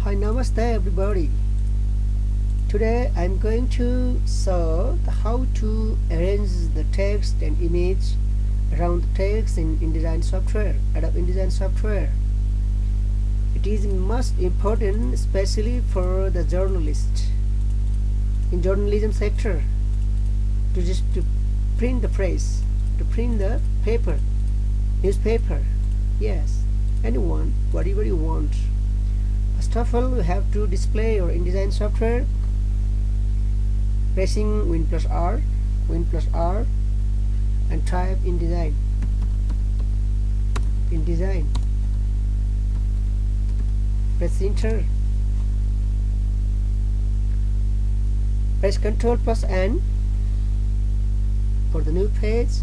Hi, namaste everybody. Today I'm going to show how to arrange the text and image around the text in InDesign software, Adobe InDesign software. It is most important, especially for the journalist in journalism sector, to print the press, to print the paper, newspaper. Yes, anyone, whatever you want. First of all, you have to display your InDesign software, pressing Win plus R, and type InDesign. Press enter. Press Ctrl plus N for the new page.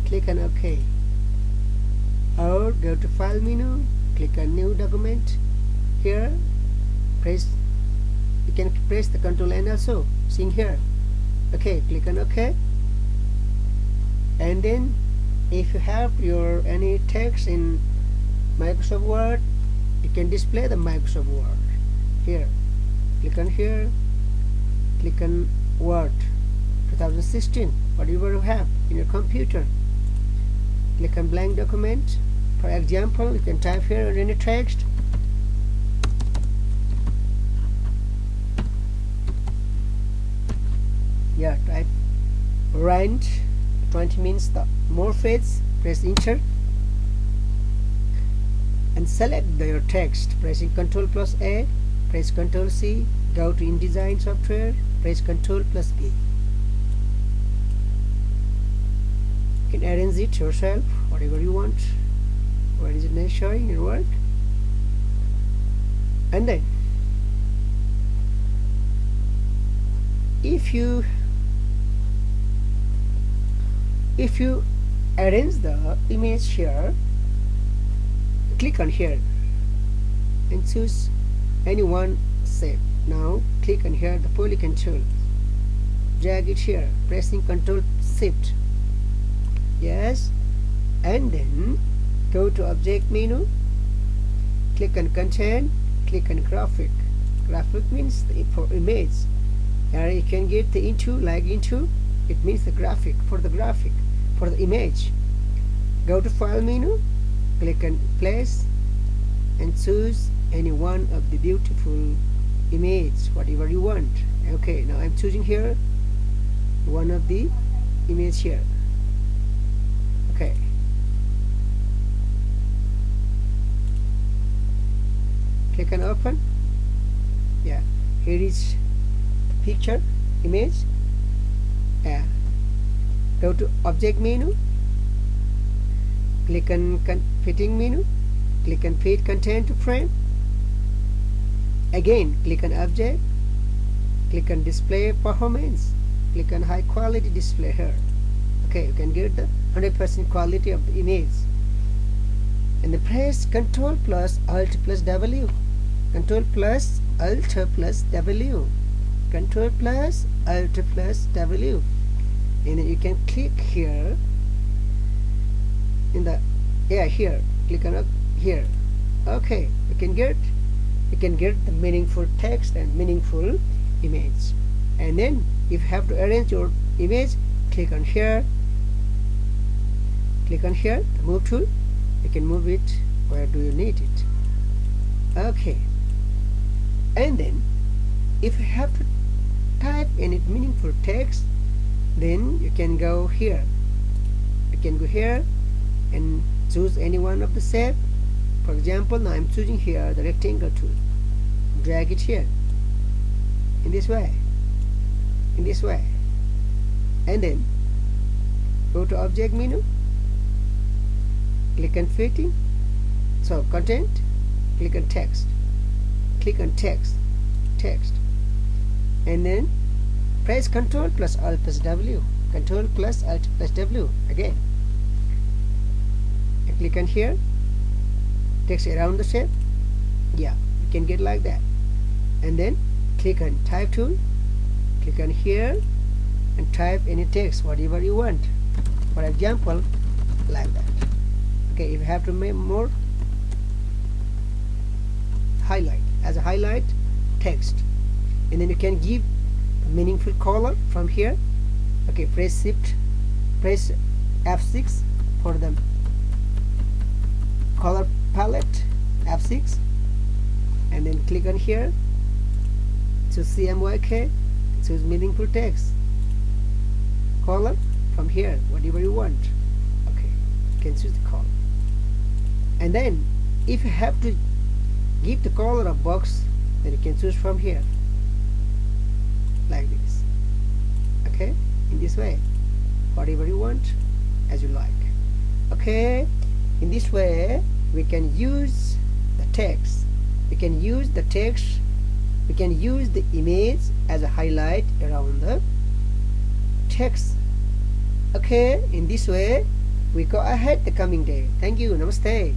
Click on OK. Or go to File menu, click on New Document. Here, you can press the Ctrl N also, seeing here. Okay, click on OK. And then, if you have any text in Microsoft Word, you can display the Microsoft Word. Here, click on Word 2016, whatever you have in your computer. Click on blank document. For example, you can type here any text. Yeah, type rent 20 means the mortgage. Press enter and select your text, pressing Ctrl plus A, press Ctrl C, go to InDesign software, press Ctrl plus B. You can arrange it yourself, whatever you want, where is it necessary in your work. And then if you arrange the image here, click on here and choose any one shape. Now click on here the polygon tool, drag it here, pressing Ctrl Shift. Yes, and then go to object menu, click on content, click on graphic. Graphic means for image. Here you can get the into, like into, it means the graphic, for the image. Go to file menu, click on place and choose any one of the beautiful image, whatever you want. Okay, now I'm choosing here one of the image here. Okay, click on open. Yeah, here is the picture image. Yeah, go to object menu, click on fitting menu, click on fit content to frame. Again, click on object, click on display performance, click on high quality display here. Okay, you can get the 100% quality of the image. And then press Ctrl plus Alt plus W, Ctrl plus Alt plus W, Ctrl plus Alt plus W, and then you can click here in the here, click on here. Okay, you can get the meaningful text and meaningful image. And then if you have to arrange your image, click on here, the move tool. You can move it where do you need it. Okay, and then if you have to type any meaningful text, then you can go here. You can go here and choose any one of the shape. For example, now I'm choosing here the rectangle tool. Drag it here in this way, and then go to object menu, click on fitting, so content, click on text, and then press Ctrl plus Alt plus W, again, and click on here, text around the shape. Yeah, you can get like that. And then click on type tool, click on here and type any text, whatever you want. For example, like that. Okay, if you have to make more, highlight as as a highlight text, and then you can give a meaningful color from here. Okay, press F6 for the color palette, F6, and then click on here, choose CMYK, choose meaningful text, color from here, whatever you want. Okay, you can choose the color. And then if you have to give the color of box, then you can choose from here like this. Okay, in this way, whatever you want, as you like. Okay, in this way we can use the text, we can use the text, we can use the image as a highlight around the text. Okay, in this way we go ahead the coming day. Thank you. Namaste.